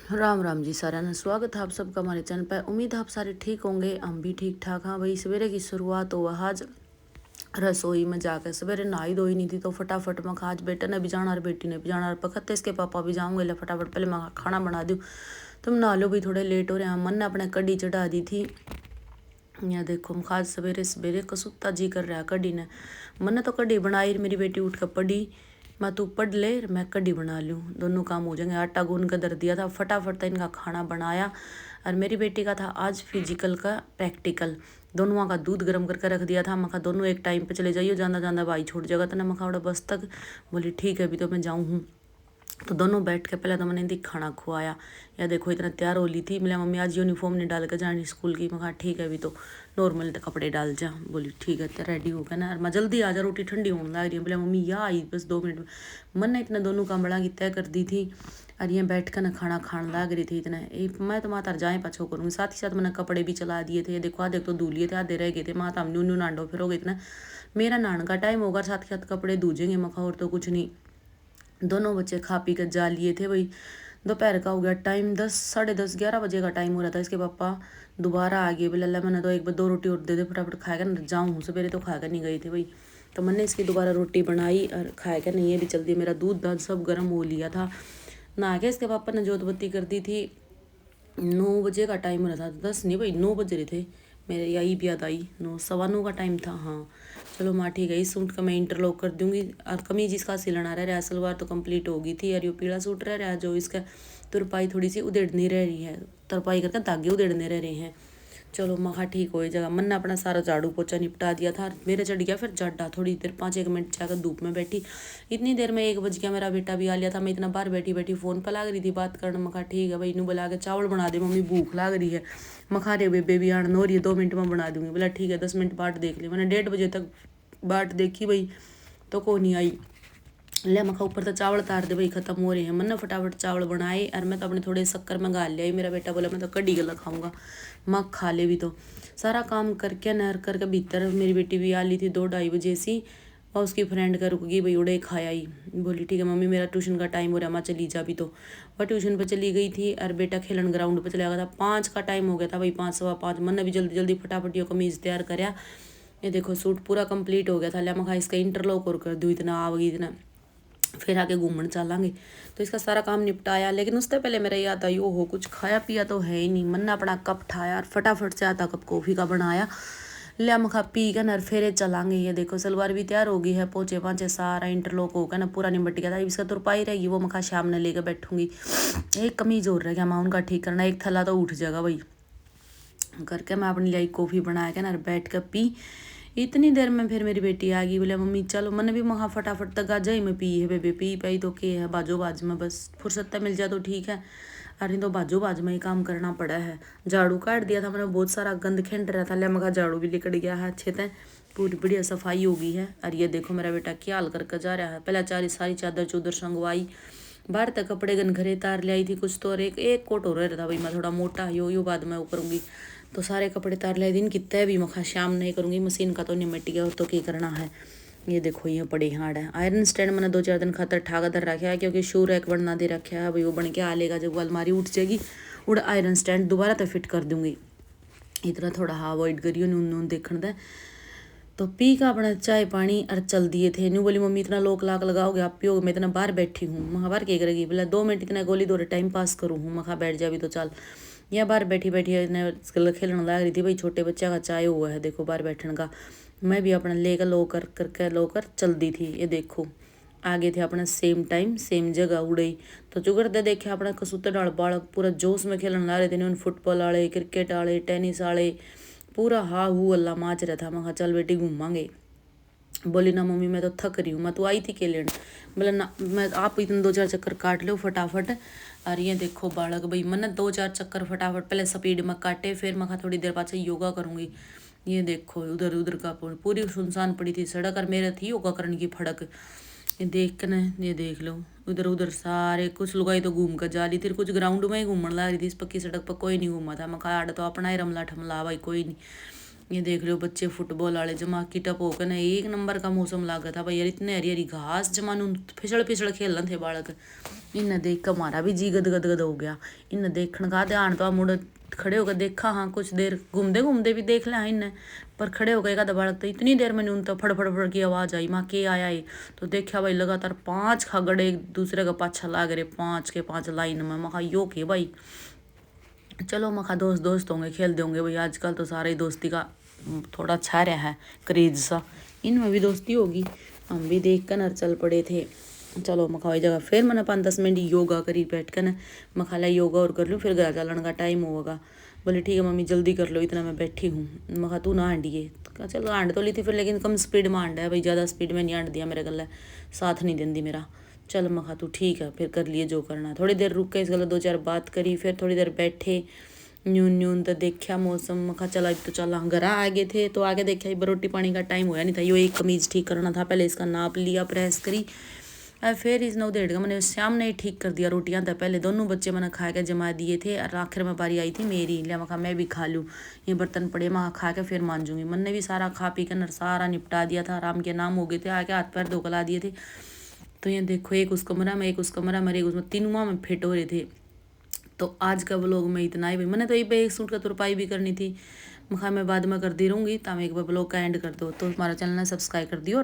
राम राम जी सारा ने स्वागत है आप सबका हमारे चैनल पर। उम्मीद है आप सारे ठीक होंगे, हम भी ठीक ठाक। हाँ भाई, सवेरे की शुरुआत हो आज रसोई में जाकर। सवेरे नहाई धोई नहीं थी तो फटाफट मैं आज बेटे ने भी जाना और बेटी ने भी जाना और पकड़ते इसके पापा भी जाऊँगे। ले फटाफट पहले मैं खाना बना दूँ। तुम नहा लो भी, थोड़े लेट हो रहे हैं। मन ने अपने कड़ी चढ़ा दी थी। यहाँ देखो आज सवेरे सवेरे कसूता जी कर रहा है कड़ी ने। मन तो कड़ी बनाई, मेरी बेटी उठ कर पड़ी, मैं तू पढ़ ले मैं कड़ी बना लूँ, दोनों काम हो जाएंगे। आटा गूंद कर धर दिया था, फटाफट था इनका खाना बनाया। और मेरी बेटी का था आज फिजिकल का प्रैक्टिकल, दोनों का दूध गर्म करके रख दिया था। मैं कहा दोनों एक टाइम पे चले जाइए, जाना जाना भाई छोड़ जाएगा। तो मैं कहा बस तक, बोली ठीक है अभी तो मैं जाऊँ हूँ। तो दोनों बैठ के पहले तो मैंने इनकी खाना खुआया। या देखो इतना तैयार हो ली थी। बोले मम्मी आज यूनिफॉर्म नहीं डाल के जानी स्कूल की। मैं कहा ठीक है अभी तो नॉर्मल कपड़े डाल जा। बोली ठीक है तो रेडी हो गया ना, मैं जल्दी आ जा, रोटी ठंडी होने लग रही है। बोले मम्मी या आई बस 2 मिनट में। मन ने इतना दोनों काम बड़ा की तय कर दी थी और ये बैठ कर ना खाना खाने लग रही थी। इतना मैं तो माता जाए पाछो करूँगी। साथ ही साथ मैंने कपड़े भी चला दिए थे। देखो आधे तो धो लिए थे, आधे रह गए थे। माता हम न्यू नांडो फिर हो गए इतना, मेरा नहाने का टाइम होगा, साथ ही साथ कपड़े धूजेंगे। मखा और तो कुछ नहीं। दोनों बच्चे खा पी कर जा लिए थे भाई। दोपहर का हो गया टाइम, 10 साढ़े 10 11 बजे का टाइम हो रहा था। इसके पापा दोबारा आ गए। बोले अल्लाह मैंने तो एक बार 2 रोटी और दे दे, फटाफट खाएगा ना जाऊँ हूँ। सवेरे तो खाकर नहीं गई थी भाई। तो मैंने इसकी दोबारा रोटी बनाई और खाएगा नहीं, ये भी चल दी। मेरा दूध दाद सब गर्म हो लिया था। नहा के इसके पापा ने जोत बत्ती कर दी थी। 9 बजे का टाइम हो रहा था, 10 नहीं भाई 9 बज रहे थे मेरे। यही भी याद आई, 9 सवा 9 का टाइम था। हाँ चलो माँ ठीक है। इस सूट का मैं इंटरलॉक कर दूंगी। और कमीज इसका सिलना रह रहा है, सलवार तो कंप्लीट होगी थी। और ये पीला सूट रह रहा है जो इसका तुरपाई थोड़ी सी उधेड़नी रह रही है, तुरपाई करके धागे उधेड़ने रह रहे हैं। चलो मखा ठीक हो जगह। मन ने अपना सारा झाड़ू पोछा निपटा दिया था। मेरे चढ़ गया फिर जाडा, थोड़ी देर 5 1 मिनट जाकर धूप में बैठी। इतनी देर में 1 बज गया, मेरा बेटा भी आ लिया था। मैं इतना बाहर बैठी बैठी फ़ोन पर लग रही थी बात करना। मखा ठीक है भाई, इनू बुला के चावल बना दे मम्मी, भूख लग रही है। मखा रे बेबे भी आने हो रही है, 2 मिनट में बना दूंगी। बोला ठीक है 10 मिनट बाट देख ली। मैंने 1:30 बजे तक बाट देखी भाई तो को नहीं आई। ले मखा ऊपर तो चावल तार दे भाई, खत्म हो रहे हैं। मैंने फटाफट चावल बनाए और मैं तो अपने थोड़े शक्कर में गाल लिया। मेरा बेटा बोला मैं तो कड़ी गला खाऊंगा। मैं खा ले भी तो सारा काम करके नहर करके भीतर मेरी बेटी भी आ ली थी 2 2:30 बजे सी। और उसकी फ्रेंड का रुक गई भाई, उड़े खाया ही। बोली ठीक है मम्मी मेरा ट्यूशन का टाइम हो रहा है, मैं चली जा भी तो। वह ट्यूशन पर चली गई थी और बेटा खेलन ग्राउंड पर चला गया था। 5 का टाइम हो गया था भाई, 5 सवा 5। मैंने भी जल्दी जल्दी फटाफट ये कमीज तैयार कराया। ये देखो सूट पूरा कंप्लीट हो गया था। लिया मैं इसका इंटरलॉक और कर दूँ, इतना आ गई इतना फिर आके घूमने चलेंगे। तो इसका सारा काम निपटाया। लेकिन उससे पहले मेरा याद आई हो कुछ खाया पिया तो है ही नहीं। मन ने अपना कप ठाया और फटाफट से आता कप कॉफ़ी का बनाया। लिया मखा पी के नर फेरे चलांगे। ये देखो सलवार भी तैयार हो गई है, पोचे पाँचे सारा इंटरलॉक हो गया ना, पूरा निपट गया था। इसका तुरपाई रहेगी वो मखा शाम ने लेकर बैठूंगी। एक कमीज और रह गया मैं उनका ठीक करना, एक थैला तो उठ जाएगा भाई करके। मैं अपनी लाई कॉफ़ी बना के ना बैठ कर पी। इतनी देर में फिर मेरी बेटी आ गई। बोले मम्मी चलो। मैंने भी वहाँ फटाफट तक आ जाए मैं पी है बेबे, पी पाई तो के है बाजो बाज में, बस फुर्सत मिल जाए तो ठीक है। अरे तो बाजो बाज में ही काम करना पड़ा है। झाड़ू काट दिया था मैंने, बहुत सारा गंद खिंड रहा था। लिया मगा झाड़ू भी लिकड़ गया है अच्छे से, पूरी बढ़िया सफाई हो गई है। और ये देखो मेरा बेटा क्या हाल करके जा रहा है। पहले सारी चादर चूदर संगवाई, बाहर तक कपड़े गन घरे तार ले आई थी कुछ तो। और एक कोट हो रहा था भाई, मैं थोड़ा मोटा यो बाद में वो करूँगी। तो सारे कपड़े तार ले दिन कितने भी मखा शाम नहीं करूँगी, मशीन का तो नहीं मिट गया और तो क्या करना है। ये देखो ये पड़े हार्ड है। आयरन स्टैंड मैंने 2 4 दिन खातर ठाका धर रखा है, क्योंकि शू रैक बनना दे रखा है भाई। वो बन के आ लेगा जब वो अलमारी उठ जाएगी, उड़ आयरन स्टैंड दोबारा तो फिट कर दूँगी। इतना थोड़ा हाँ अवॉइड करियो नून नून देखने दे। तो पी का अपना चाय पानी और चल दिए थे। न्यू बोली मम्मी इतना लोक लाक लगाओगे आप पियोगे, मैं इतना बाहर बैठी हूँ। मखा बाहर क्या करेगी। बोला 2 मिनट इतना गोली दो टाइम पास करूँ हूँ। मखा बैठ जा भी तो चल। यहाँ बाहर बैठी बैठी इतने खेलने लग रही थी भाई। छोटे बच्चा का चाय हुआ है देखो बाहर बैठने का। मैं भी अपना लेकर लो करके लो कर चल दी थी। ये देखो आगे थे अपना सेम टाइम सेम जगह उड़ई। तो चुगड़ते देखे अपना कसूतर डाल बालक पूरा जोश में खेलने ला रहे थे। फुटबॉल आले, क्रिकेट आले, टेनिस आले, पूरा हा हू अल्लाह माच रहा था। मैं कहा चल बेटी घूमांगे। बोली ना मम्मी मैं तो थक रही हूँ, मैं तो आई थी के लेने। बोले ना मैं आप इतने 2 4 चक्कर काट लो फटाफट। और ये देखो बालक भाई, मैंने 2 4 चक्कर फटाफट पहले स्पीड में काटे, फिर मैं थोड़ी देर बाद से योगा करूँगी। ये देखो उधर उधर का पूरी सुनसान पड़ी थी सड़क और मेरे थी योगा करने की फड़क। ये देख कर न ये देख लो उधर उधर सारे कुछ लुगाई तो घूम कर जा रही थी, कुछ ग्राउंड में ही घूमने लग रही थी। इस पक्की सड़क पर कोई नहीं घूमा था। मैं कहा आड़ तो अपना ही रमला ठमला भाई कोई नहीं। ये देख लो बच्चे फुटबॉल वाले जमा की टप होकर ना एक नंबर का मौसम लागा था भाई यार, इतने हरी हरी घास जमा नू फिसल फिसल खेल रहे थे बालक। इन्हें देख कर हमारा भी जी गदगद हो गया। इन्हें देखने का ध्यान तो मुड़ खड़े होकर देखा, हाँ कुछ देर घूमते घूमते भी देख लिया इन्हें, पर खड़े हो गए का बालक तो इतनी देर में उन तो फड़ फड़ फड़ की आवाज़ आई, माँ के आया है। तो देखा भाई लगातार 5 खगड़े एक दूसरे का पाछा लाग रहे, 5 के 5 लाइन में। मखा यो के भाई चलो मखा दोस्त दोस्त होंगे खेल होंगे भाई, आजकल तो सारे दोस्ती का थोड़ा अच्छा रहा है क्रेज सा, इनमें भी दोस्ती होगी। हम भी देख कर नर चल पड़े थे। चलो मखा वही जगह फिर मैंने 5-10 मिनट योगा करी बैठ कर न, मखाला योगा और कर लूँ फिर घर चलने का टाइम होगा। बोले ठीक है मम्मी जल्दी कर लो, इतना मैं बैठी हूँ। मखा तू ना हांडिए, चलो हांड तो ली थी फिर, लेकिन कम स्पीड में हांडा है भाई, ज़्यादा स्पीड में नहीं हांड दिया मेरे गला, साथ नहीं देंदी मेरा। चल मखा तू ठीक है फिर कर लिए जो करना। थोड़ी देर रुक के इस गला 2-4 बात करी, फिर थोड़ी देर बैठे न्यून न्यून तो देखा मौसम। मखा चला तो चला घर आ गए थे, तो आगे देखा रोटी पानी का टाइम होया नहीं था, यो एक कमीज ठीक करना था, पहले इसका नाप लिया प्रेस करी, और फिर इसने उधेड़ का मैंने शाम ने ही ठीक कर दिया रोटियां। तो पहले दोनों बच्चे मैंने खा के जमा दिए थे, और आखिर में बारी आई थी मेरी, लिया मखा मैं भी खा लूँ, ये बर्तन पड़े मखा खा के फिर मांजूंगी। मैंने भी सारा खा पी कर सारा निपटा दिया था, आराम के नाम हो गए थे, आके हाथ पैर धो कला दिए थे। तो ये देखो एक उस कमरा में, एक उस कमरा में, एक उसमें, तीनों में फिट हो रहे थे। तो आज का ब्लॉग में इतना ही भाई, मैंने तो यही पे एक सूट का तुरपाई भी करनी थी, मखा मैं बाद में कर दी रहूँगी। तो हम एक बार ब्लॉग का एंड कर दो, तो हमारा चैनल सब्सक्राइब कर दियो।